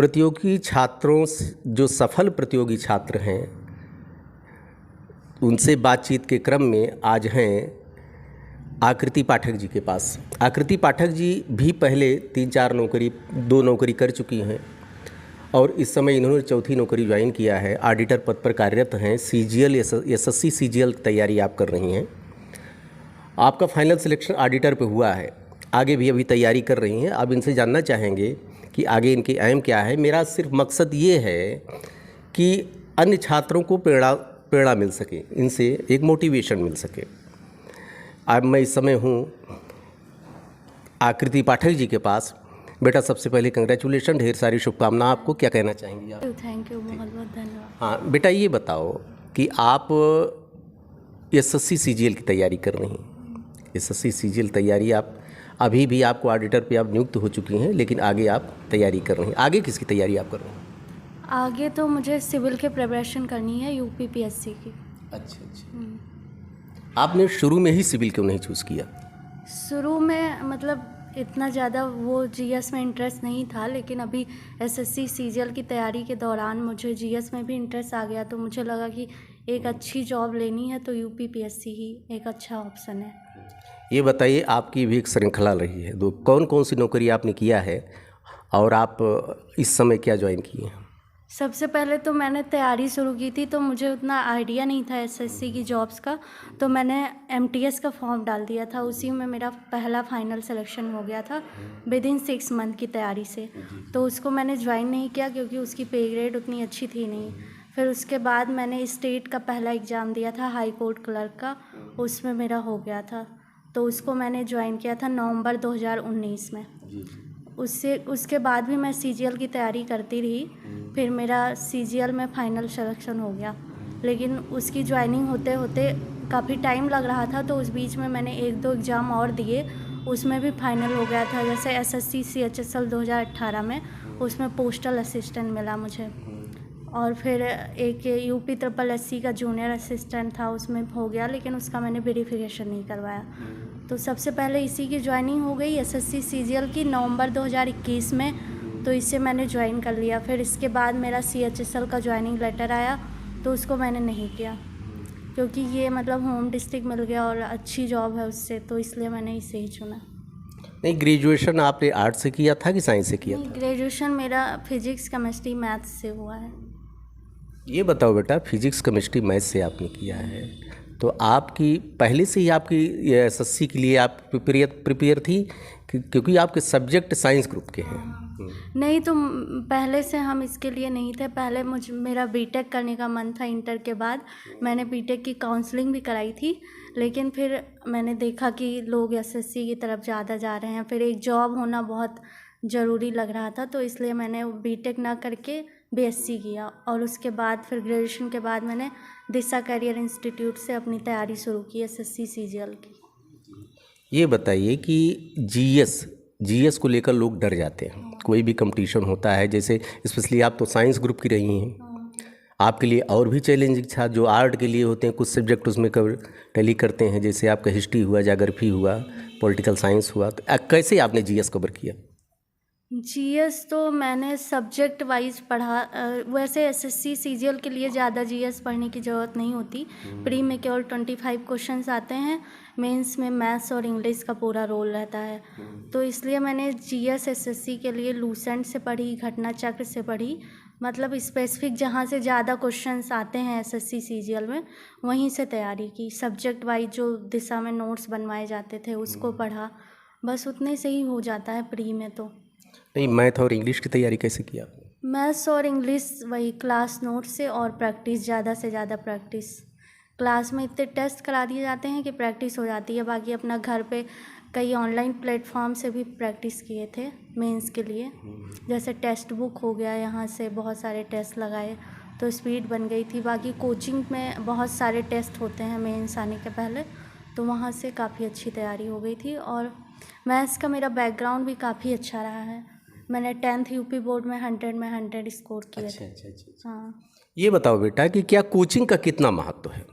प्रतियोगी छात्रों जो सफल प्रतियोगी छात्र हैं उनसे बातचीत के क्रम में आज हैं आकृति पाठक जी के पास। आकृति पाठक जी भी पहले 3-4 नौकरी 2 नौकरी कर चुकी हैं और इस समय इन्होंने चौथी नौकरी ज्वाइन किया है। ऑडिटर पद पर कार्यरत हैं। सीजीएल एसएससी सीजीएल की तैयारी आप कर रही हैं। आपका फाइनल सिलेक्शन ऑडिटर पे हुआ है, आगे भी अभी तैयारी कर रही हैं। अब इनसे जानना चाहेंगे कि आगे इनकी एम क्या है। मेरा सिर्फ मकसद ये है कि अन्य छात्रों को प्रेरणा मिल सके, इनसे एक मोटिवेशन मिल सके। अब मैं इस समय हूँ आकृति पाठक जी के पास। बेटा, सबसे पहले कंग्रेचुलेशन, ढेर सारी शुभकामनाएं आपको। क्या कहना चाहेंगी आप? थैंक यू, बहुत बहुत धन्यवाद। हाँ बेटा, ये बताओ कि आप एसएससी सीजीएल की तैयारी कर रही हैं। एसएससी सीजीएल तैयारी आप अभी भी आपको ऑडिटर पे आप नियुक्त हो चुकी हैं, लेकिन आगे आप तैयारी कर रही हैं। आगे किसकी तैयारी आप कर रही हैं? आगे तो मुझे सिविल के प्रिपरेशन करनी है, यूपीपीएससी की। अच्छा। आपने शुरू में ही सिविल क्यों नहीं चूज़ किया? शुरू में मतलब इतना ज़्यादा वो जीएस में इंटरेस्ट नहीं था, लेकिन अभी एसएससी सीजीएल की तैयारी के दौरान मुझे जीएस में भी इंटरेस्ट आ गया, तो मुझे लगा कि एक अच्छी जॉब लेनी है तो यूपीपीएससी ही एक अच्छा ऑप्शन है। ये बताइए, आपकी भी एक श्रृंखला रही है, कौन कौन सी नौकरी आपने किया है और आप इस समय क्या ज्वाइन किए हैं? सबसे पहले तो मैंने तैयारी शुरू की थी, तो मुझे उतना आइडिया नहीं था एसएससी की जॉब्स का, तो मैंने एमटीएस का फॉर्म डाल दिया था। उसी में मेरा पहला फाइनल सिलेक्शन हो गया था विदिन 6 मंथ की तैयारी से। तो उसको मैंने ज्वाइन नहीं किया क्योंकि उसकी पे ग्रेड उतनी अच्छी थी नहीं। फिर उसके बाद मैंने स्टेट का पहला एग्ज़ाम दिया था हाई कोर्ट क्लर्क का, उसमें मेरा हो गया था, तो उसको मैंने ज्वाइन किया था नवंबर 2019 में। उसके बाद भी मैं सीजीएल की तैयारी करती रही। फिर मेरा सीजीएल में फाइनल सिलेक्शन हो गया, लेकिन उसकी ज्वाइनिंग होते होते काफ़ी टाइम लग रहा था, तो उस बीच में मैंने 1-2 एग्ज़ाम और दिए, उसमें भी फाइनल हो गया था। जैसे एसएससी सीएचएसएल 2018 में, उसमें पोस्टल असिस्टेंट मिला मुझे, और फिर एक यूपी ट्रिपल एससी का जूनियर असिस्टेंट था, उसमें हो गया, लेकिन उसका मैंने वेरिफिकेशन नहीं करवाया। तो सबसे पहले इसी की ज्वाइनिंग हो गई एसएससी सीजीएल की नवंबर 2021 में, तो इसे मैंने ज्वाइन कर लिया। फिर इसके बाद मेरा सीएचएसएल का ज्वाइनिंग लेटर आया, तो उसको मैंने नहीं किया क्योंकि ये मतलब होम डिस्ट्रिक्ट मिल गया और अच्छी जॉब है उससे, तो इसलिए मैंने इसे ही चुना। नहीं, ग्रेजुएशन आपने आर्ट से किया था कि साइंस से किया था? ग्रेजुएशन मेरा फिजिक्स केमिस्ट्री मैथ्स से हुआ है। ये बताओ बेटा, फिजिक्स केमिस्ट्री मैथ्स से आपने किया है, तो आपकी पहले से ही आपकी एसएससी के लिए आप प्रिपेयर थी क्योंकि आपके सब्जेक्ट साइंस ग्रुप के हैं? नहीं, तो पहले से हम इसके लिए नहीं थे। पहले मेरा बीटेक करने का मन था। इंटर के बाद मैंने बीटेक की काउंसलिंग भी कराई थी, लेकिन फिर मैंने देखा कि लोग एसएससी की तरफ ज़्यादा जा रहे हैं, फिर एक जॉब होना बहुत ज़रूरी लग रहा था, तो इसलिए मैंने बीटेक ना करके बीएससी किया। और उसके बाद फिर ग्रेजुएशन के बाद मैंने दिशा करियर इंस्टीट्यूट से अपनी तैयारी शुरू की एसएससी सीजीएल की। ये बताइए कि जीएस को लेकर लोग डर जाते हैं। कोई भी कंपटीशन होता है, जैसे स्पेशली आप तो साइंस ग्रुप की रही हैं, आपके लिए और भी चैलेंजिंग था। जो आर्ट के लिए होते हैं कुछ सब्जेक्ट उसमें टैली करते हैं, जैसे आपका हिस्ट्री हुआ, ज्योग्राफी हुआ, पॉलिटिकल साइंस हुआ, तो कैसे आपने जीएस कवर किया? जीएस तो मैंने सब्जेक्ट वाइज पढ़ा। वैसे एसएससी सीजीएल के लिए ज़्यादा जीएस पढ़ने की ज़रूरत नहीं होती। प्री में केवल 25 क्वेश्चंस आते हैं, मेंस में मैथ्स और इंग्लिश का पूरा रोल रहता है, तो इसलिए मैंने जीएस एसएससी के लिए लूसेंट से पढ़ी, घटना चक्र से पढ़ी, मतलब स्पेसिफिक जहाँ से ज़्यादा क्वेश्चंस आते हैं एसएससी सीजीएल में वहीं से तैयारी की। सब्जेक्ट वाइज जो दिशा में नोट्स बनवाए जाते थे उसको पढ़ा, बस उतने से ही हो जाता है प्री में। तो नहीं, मैथ और इंग्लिश की तैयारी कैसे किया? मैथ्स और इंग्लिश वही क्लास नोट से और प्रैक्टिस, ज़्यादा से ज़्यादा प्रैक्टिस। क्लास में इतने टेस्ट करा दिए जाते हैं कि प्रैक्टिस हो जाती है, बाकी अपना घर पे कई ऑनलाइन प्लेटफॉर्म से भी प्रैक्टिस किए थे मेंस के लिए। जैसे टेक्स्ट बुक हो गया, यहाँ से बहुत सारे टेस्ट लगाए तो स्पीड बन गई थी। बाकी कोचिंग में बहुत सारे टेस्ट होते हैं मेंस आने के पहले, तो वहाँ से काफ़ी अच्छी तैयारी हो गई थी। और मैथ्स का मेरा बैकग्राउंड भी काफ़ी अच्छा रहा है। मैंने 10th यूपी बोर्ड में 100 में 100 स्कोर किए थे। अच्छा। हाँ। ये बताओ बेटा कि क्या कोचिंग का कितना महत्व है?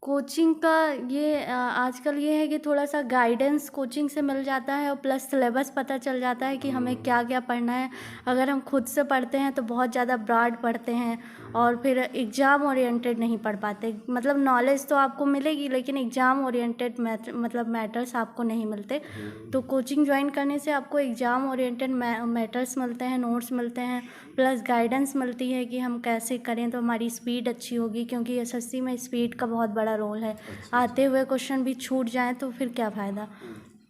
कोचिंग का ये आजकल ये है कि थोड़ा सा गाइडेंस कोचिंग से मिल जाता है और प्लस सिलेबस पता चल जाता है कि हमें क्या क्या पढ़ना है। अगर हम खुद से पढ़ते हैं तो बहुत ज़्यादा ब्रॉड पढ़ते हैं और फिर एग्ज़ाम ओरिएंटेड नहीं पढ़ पाते। मतलब नॉलेज तो आपको मिलेगी लेकिन एग्ज़ाम ओरिएंटेड मैटर्स आपको नहीं मिलते। तो कोचिंग ज्वाइन करने से आपको एग्ज़ाम ओरिएंटेड मैटर्स मिलते हैं, नोट्स मिलते हैं, प्लस गाइडेंस मिलती है कि हम कैसे करें तो हमारी स्पीड अच्छी होगी, क्योंकि एसएससी में स्पीड का बहुत बड़ा रोल है। आते हुए क्वेश्चन भी छूट जाएं तो फिर क्या फ़ायदा।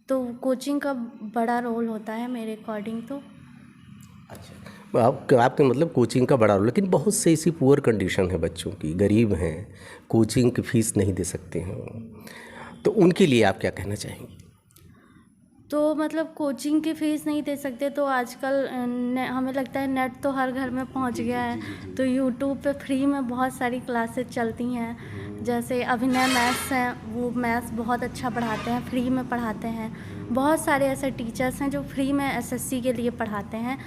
तो कोचिंग का बड़ा रोल होता है मेरे अकॉर्डिंग तो। अच्छा, आपके मतलब कोचिंग का बड़ा रोल, लेकिन बहुत से ऐसी पुअर कंडीशन है बच्चों की, गरीब हैं, कोचिंग की फ़ीस नहीं दे सकते हैं, तो उनके लिए आप क्या कहना चाहेंगी? तो मतलब कोचिंग की फ़ीस नहीं दे सकते तो आजकल हमें लगता है नेट तो हर घर में पहुंच गया है। तो यूट्यूब पे फ्री में बहुत सारी क्लासेस चलती हैं। जैसे अभिनय मैथ्स हैं, वो मैथ्स बहुत अच्छा पढ़ाते हैं, फ्री में पढ़ाते हैं। बहुत सारे ऐसे टीचर्स हैं जो फ्री में एसएससी के लिए पढ़ाते हैं।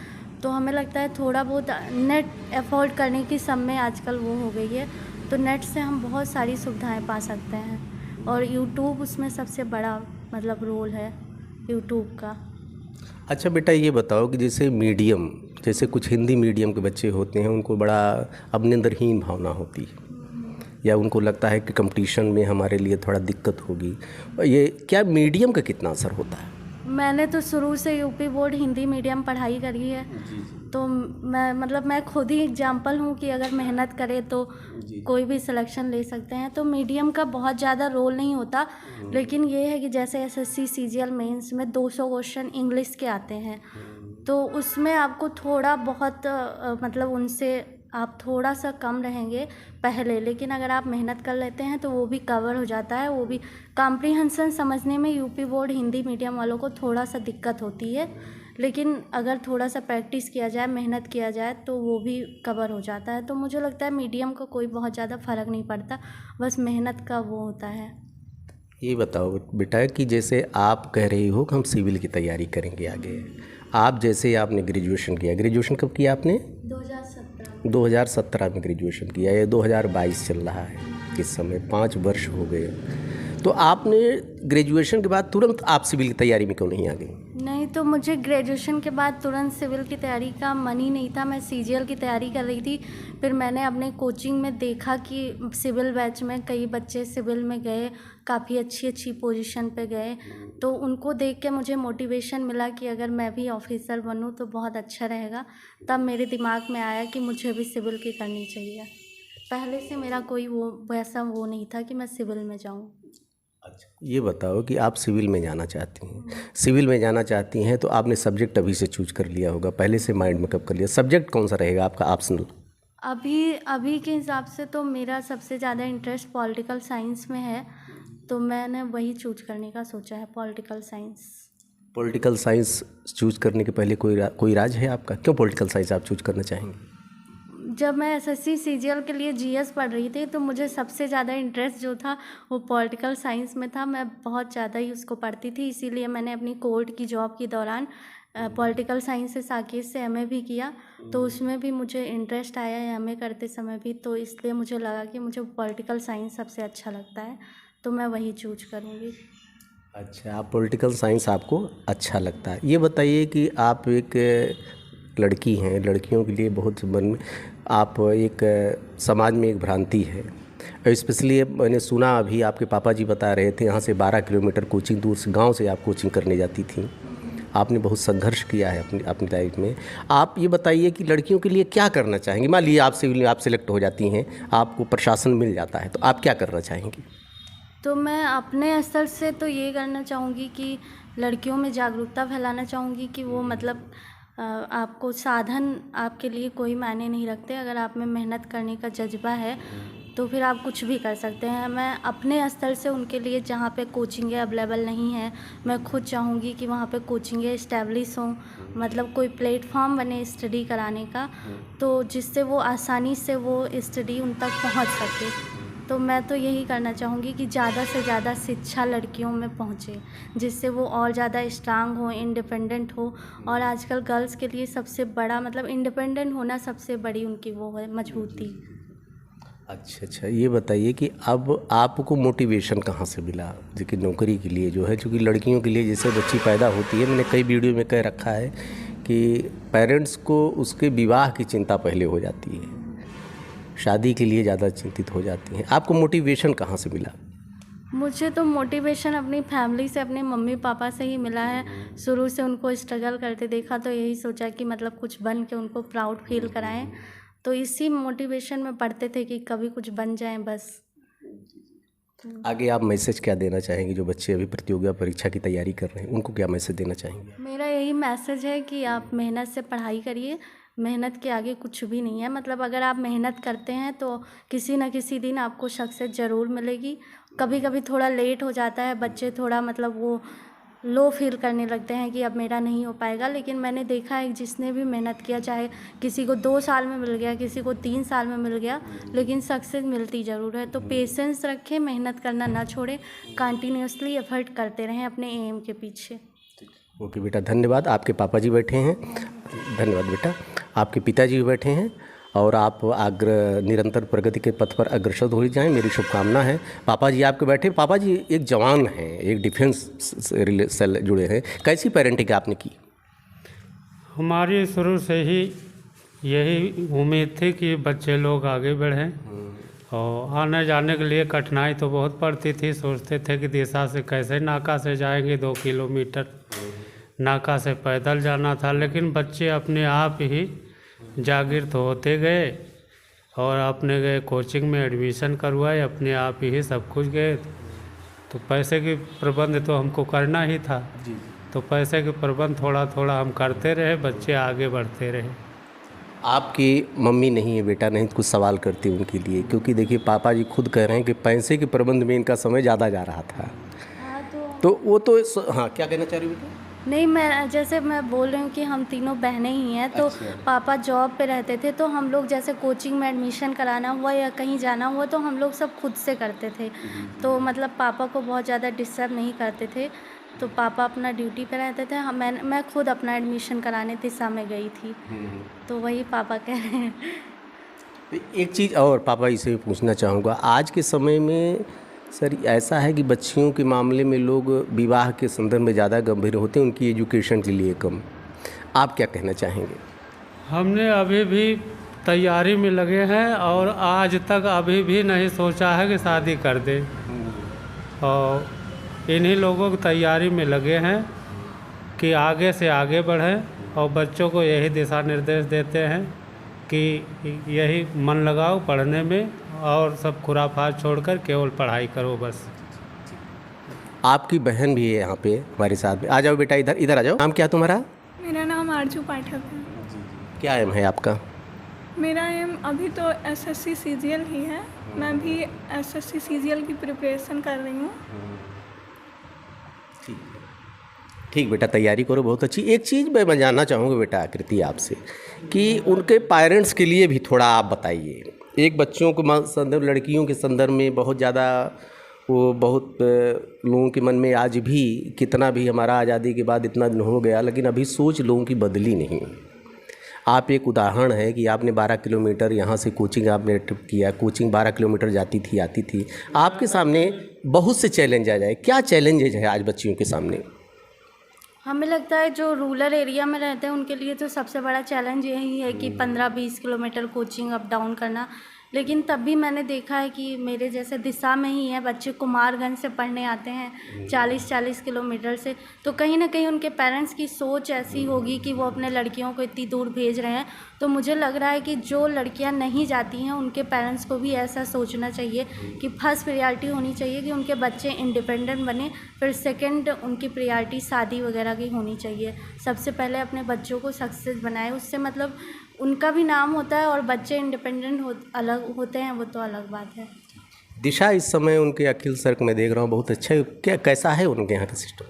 तो हमें लगता है थोड़ा बहुत नेट अफोर्ड करने की सब में आजकल वो हो गई है, तो नेट से हम बहुत सारी सुविधाएं पा सकते हैं और यूट्यूब उसमें सबसे बड़ा मतलब रोल है यूट्यूब का। अच्छा बेटा, ये बताओ कि जैसे मीडियम, जैसे कुछ हिंदी मीडियम के बच्चे होते हैं, उनको बड़ा अपने अंदर हीन भावना होती है या उनको लगता है कि कंपटीशन में हमारे लिए थोड़ा दिक्कत होगी, ये क्या मीडियम का कितना असर होता है? मैंने तो शुरू से यूपी बोर्ड हिंदी मीडियम पढ़ाई करी है। तो मैं खुद ही एग्जाम्पल हूँ कि अगर मेहनत करे तो कोई भी सिलेक्शन ले सकते हैं। तो मीडियम का बहुत ज़्यादा रोल नहीं होता, लेकिन ये है कि जैसे एसएससी सीजीएल मेंस में 200 क्वेश्चन इंग्लिश के आते हैं, तो उसमें आपको थोड़ा बहुत मतलब उनसे आप थोड़ा सा कम रहेंगे पहले, लेकिन अगर आप मेहनत कर लेते हैं तो वो भी कवर हो जाता है। वो भी कॉम्प्रिहेंशन समझने में यूपी बोर्ड हिंदी मीडियम वालों को थोड़ा सा दिक्कत होती है, लेकिन अगर थोड़ा सा प्रैक्टिस किया जाए, मेहनत किया जाए तो वो भी कवर हो जाता है। तो मुझे लगता है मीडियम का कोई बहुत ज़्यादा फ़र्क नहीं पड़ता, बस मेहनत का वो होता है। ये बताओ बेटा कि जैसे आप कह रही हो कि हम सिविल की तैयारी करेंगे आगे, आप जैसे आपने ग्रेजुएशन किया, ग्रेजुएशन कब किया आपने? 2017 में ग्रेजुएशन किया, ये 2022 चल रहा है इस समय, 5 वर्ष हो गए। तो आपने ग्रेजुएशन के बाद तुरंत आप सिविल की तैयारी में क्यों नहीं आ गई? नहीं, तो मुझे ग्रेजुएशन के बाद तुरंत सिविल की तैयारी का मन ही नहीं था। मैं सीजीएल की तैयारी कर रही थी, फिर मैंने अपने कोचिंग में देखा कि सिविल बैच में कई बच्चे सिविल में गए, काफ़ी अच्छी पोजीशन पे गए। तो उनको देख के मुझे मोटिवेशन मिला कि अगर मैं भी ऑफिसर बनूं तो बहुत अच्छा रहेगा। तब मेरे दिमाग में आया कि मुझे भी सिविल की करनी चाहिए। पहले से मेरा कोई वैसा नहीं था कि मैं सिविल में जाऊँ। अच्छा, ये बताओ कि आप सिविल में जाना चाहती हैं, सिविल में जाना चाहती हैं तो आपने सब्जेक्ट अभी से चूज कर लिया होगा, पहले से माइंड में कब कर लिया? सब्जेक्ट कौन सा रहेगा आपका ऑप्शनल? अभी के हिसाब से तो मेरा सबसे ज़्यादा इंटरेस्ट पॉलिटिकल साइंस में है, तो मैंने वही चूज करने का सोचा है, political science. Political science choose करने के पहले कोई राज है आपका, क्यों पॉलिटिकल साइंस आप चूज करना चाहेंगे? जब मैं एसएससी सीजीएल के लिए जीएस पढ़ रही थी तो मुझे सबसे ज़्यादा इंटरेस्ट जो था वो पॉलिटिकल साइंस में था। मैं बहुत ज़्यादा ही उसको पढ़ती थी, इसीलिए मैंने अपनी कोर्ट की जॉब के दौरान पॉलिटिकल साइंस से साकेत से एमए भी किया। तो उसमें भी मुझे इंटरेस्ट आया है एमए करते समय भी, तो इसलिए मुझे लगा कि मुझे पॉलिटिकल साइंस सबसे अच्छा लगता है, तो मैं वही चूज करूँगी। अच्छा, आप पॉलिटिकल साइंस आपको अच्छा लगता है। ये बताइए कि आप एक लड़की हैं, लड़कियों के लिए बहुत मन में आप एक समाज में एक भ्रांति है, स्पेशली मैंने सुना अभी आपके पापा जी बता रहे थे यहाँ से 12 किलोमीटर कोचिंग दूर से गांव से आप कोचिंग करने जाती थी। आपने बहुत संघर्ष किया है अपनी लाइफ में। आप ये बताइए कि लड़कियों के लिए क्या करना चाहेंगी? मान लीजिए आप सिलेक्ट हो जाती हैं, आपको प्रशासन मिल जाता है, तो आप क्या करना चाहेंगी? तो मैं अपने स्तर से तो ये करना चाहूँगी कि लड़कियों में जागरूकता फैलाना चाहूँगी कि वो मतलब आपको साधन आपके लिए कोई मायने नहीं रखते। अगर आप में मेहनत करने का जज्बा है तो फिर आप कुछ भी कर सकते हैं। मैं अपने स्तर से उनके लिए जहाँ पे कोचिंगें अवेलेबल नहीं हैं, मैं खुद चाहूँगी कि वहाँ पे कोचिंगें इस्टेब्लिश हों, मतलब कोई प्लेटफॉर्म बने स्टडी कराने का, तो जिससे वो आसानी से वो स्टडी उन तक पहुँच सके। तो मैं तो यही करना चाहूँगी कि ज़्यादा से ज़्यादा शिक्षा लड़कियों में पहुँचे, जिससे वो और ज़्यादा स्ट्रांग हो, इंडिपेंडेंट हो। और आजकल गर्ल्स के लिए सबसे बड़ा मतलब इंडिपेंडेंट होना सबसे बड़ी उनकी वो है मजबूती। अच्छा, ये बताइए कि अब आपको मोटिवेशन कहाँ से मिला जो कि नौकरी के लिए जो है, क्योंकि लड़कियों के लिए जैसे बच्ची पैदा होती है, मैंने कई वीडियो में कह रखा है कि पेरेंट्स को उसके विवाह की चिंता पहले हो जाती है, शादी के लिए ज़्यादा चिंतित हो जाती हैं। आपको मोटिवेशन कहाँ से मिला? मुझे तो मोटिवेशन अपनी फैमिली से, अपने मम्मी पापा से ही मिला है। शुरू से उनको स्ट्रगल करते देखा तो यही सोचा कि मतलब कुछ बन के उनको प्राउड फील कराएं, तो इसी मोटिवेशन में पढ़ते थे कि कभी कुछ बन जाएं बस। आगे आप मैसेज क्या देना चाहेंगे जो बच्चे अभी प्रतियोगिता परीक्षा की तैयारी कर रहे हैं, उनको क्या मैसेज देना चाहेंगे? मेरा यही मैसेज है कि आप मेहनत से पढ़ाई करिए, मेहनत के आगे कुछ भी नहीं है। मतलब अगर आप मेहनत करते हैं तो किसी न किसी दिन आपको सक्सेस ज़रूर मिलेगी। कभी कभी थोड़ा लेट हो जाता है, बच्चे थोड़ा मतलब वो लो फील करने लगते हैं कि अब मेरा नहीं हो पाएगा, लेकिन मैंने देखा है जिसने भी मेहनत किया, चाहे किसी को 2 साल में मिल गया, किसी को 3 साल में मिल गया, लेकिन सक्सेस मिलती ज़रूर है। तो पेशेंस रखें, मेहनत करना ना छोड़ें, कंटिन्यूसली एफर्ट करते रहें अपने एम के पीछे। ओके बेटा, धन्यवाद। आपके पापा जी बैठे हैं, धन्यवाद बेटा। आपके पिताजी भी बैठे हैं और आप निरंतर प्रगति के पथ पर अग्रसर हो जाएं, मेरी शुभकामना है। पापा जी आपके बैठे, पापा जी एक जवान हैं, एक डिफेंस से जुड़े हैं, कैसी पेरेंटिंग आपने की? हमारी शुरू से ही यही उम्मीद थी कि बच्चे लोग आगे बढ़ें, और आने जाने के लिए कठिनाई तो बहुत पड़ती थी। सोचते थे कि दिशा से कैसे नाका से जाएंगे 2 किलोमीटर, नाका से पैदल जाना था, लेकिन बच्चे अपने आप ही जागृत होते गए और अपने गए कोचिंग में एडमिशन करवाए, अपने आप ही सब कुछ गए। तो पैसे की प्रबंध तो हमको करना ही था, तो पैसे के प्रबंध थोड़ा थोड़ा हम करते रहे, बच्चे आगे बढ़ते रहे। आपकी मम्मी नहीं है बेटा, नहीं तो कुछ सवाल करती उनके लिए, क्योंकि देखिए पापा जी खुद कह रहे हैं कि पैसे के प्रबंध में इनका समय ज़्यादा जा रहा था। हाँ तो वो तो हाँ, क्या कहना चाह रही हो बेटा? नहीं, मैं जैसे मैं बोल रही हूँ कि हम तीनों बहनें ही हैं, तो अच्छा। पापा जॉब पे रहते थे, तो हम लोग जैसे कोचिंग में एडमिशन कराना हुआ या कहीं जाना हुआ तो हम लोग सब खुद से करते थे। तो मतलब पापा को बहुत ज़्यादा डिस्टर्ब नहीं करते थे, तो पापा अपना ड्यूटी पे रहते थे। मैं खुद अपना एडमिशन कराने दिशा में गई थी, तो वही पापा कह रहे हैं। एक चीज़ और पापा इसे पूछना चाहूँगा, आज के समय में सर ऐसा है कि बच्चियों के मामले में लोग विवाह के संदर्भ में ज़्यादा गंभीर होते हैं, उनकी एजुकेशन के लिए कम। आप क्या कहना चाहेंगे? हमने अभी भी तैयारी में लगे हैं और आज तक अभी भी नहीं सोचा है कि शादी कर दें, और इन्हीं लोगों की तैयारी में लगे हैं कि आगे से आगे बढ़ें, और बच्चों को यही दिशा निर्देश देते हैं कि यही मन लगाओ पढ़ने में और सब खुराफात छोड़कर केवल पढ़ाई करो बस। आपकी बहन भी है यहाँ पे हमारे साथ में, आ जाओ बेटा, इधर इधर आ जाओ। नाम क्या तुम्हारा? मेरा नाम आरजू पाठक है। क्या एम है आपका? मेरा एम अभी तो एसएससी सीजीएल ही है। मैं भी एसएससी सीजीएल की प्रिपरेशन कर रही हूँ। ठीक बेटा, तैयारी करो बहुत अच्छी। एक चीज़ मैं जानना चाहूँगा बेटा आकृति आपसे कि उनके पेरेंट्स के लिए भी थोड़ा आप बताइए। एक बच्चों को संदर्भ, लड़कियों के संदर्भ में बहुत ज़्यादा वो बहुत लोगों के मन में आज भी, कितना भी हमारा आज़ादी के बाद इतना दिन हो गया, लेकिन अभी सोच लोगों की बदली नहीं। आप एक उदाहरण है कि आपने 12 किलोमीटर यहाँ से कोचिंग आपने ट्रिप किया, कोचिंग 12 किलोमीटर जाती थी आती थी। आपके सामने बहुत से चैलेंज आ जाए, क्या चैलेंजेज है आज बच्चियों के सामने? हमें लगता है जो रूरल एरिया में रहते हैं उनके लिए तो सबसे बड़ा चैलेंज यही है कि 15-20 किलोमीटर कोचिंग अप डाउन करना। लेकिन तब भी मैंने देखा है कि मेरे जैसे दिशा में ही है बच्चे कुमारगंज से पढ़ने आते हैं 40-40 किलोमीटर से, तो कहीं ना कहीं उनके पेरेंट्स की सोच ऐसी होगी कि वो अपने लड़कियों को इतनी दूर भेज रहे हैं। तो मुझे लग रहा है कि जो लड़कियां नहीं जाती हैं उनके पेरेंट्स को भी ऐसा सोचना चाहिए कि फर्स्ट प्रायोरिटी होनी चाहिए कि उनके बच्चे इंडिपेंडेंट बने, फिर सेकेंड उनकी प्रायोरिटी शादी वगैरह की होनी चाहिए। सबसे पहले अपने बच्चों को सक्सेस बनाए, उससे मतलब उनका भी नाम होता है और बच्चे इंडिपेंडेंट अलग होते हैं, वो तो अलग बात है। दिशा इस समय उनके अखिल सर को मैं देख रहा हूँ बहुत अच्छा है, क्या कैसा है उनके यहाँ का सिस्टम?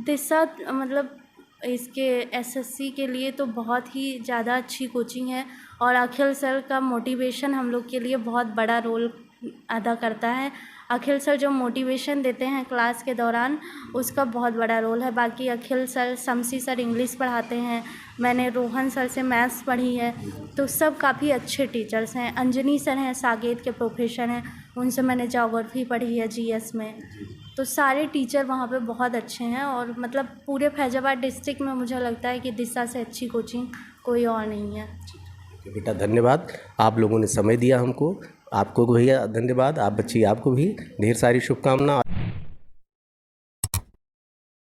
दिशा मतलब इसके एसएससी के लिए तो बहुत ही ज़्यादा अच्छी कोचिंग है, और अखिल सर का मोटिवेशन हम लोग के लिए बहुत बड़ा रोल अदा करता है। अखिल सर जो मोटिवेशन देते हैं क्लास के दौरान, उसका बहुत बड़ा रोल है। बाकी अखिल सर, शमसी सर इंग्लिश पढ़ाते हैं, मैंने रोहन सर से मैथ्स पढ़ी है, तो सब काफ़ी अच्छे टीचर्स हैं। अंजनी सर हैं, साकेत के प्रोफेसर हैं, उनसे मैंने ज्योग्राफी पढ़ी है जीएस में। तो सारे टीचर वहाँ पे बहुत अच्छे हैं और मतलब पूरे फैजाबाद डिस्ट्रिक्ट में मुझे लगता है कि दिशा से अच्छी कोचिंग कोई और नहीं है। बेटा धन्यवाद, आप लोगों ने समय दिया हमको। आपको भैया धन्यवाद, आप बच्ची आपको भी ढेर सारी शुभकामना।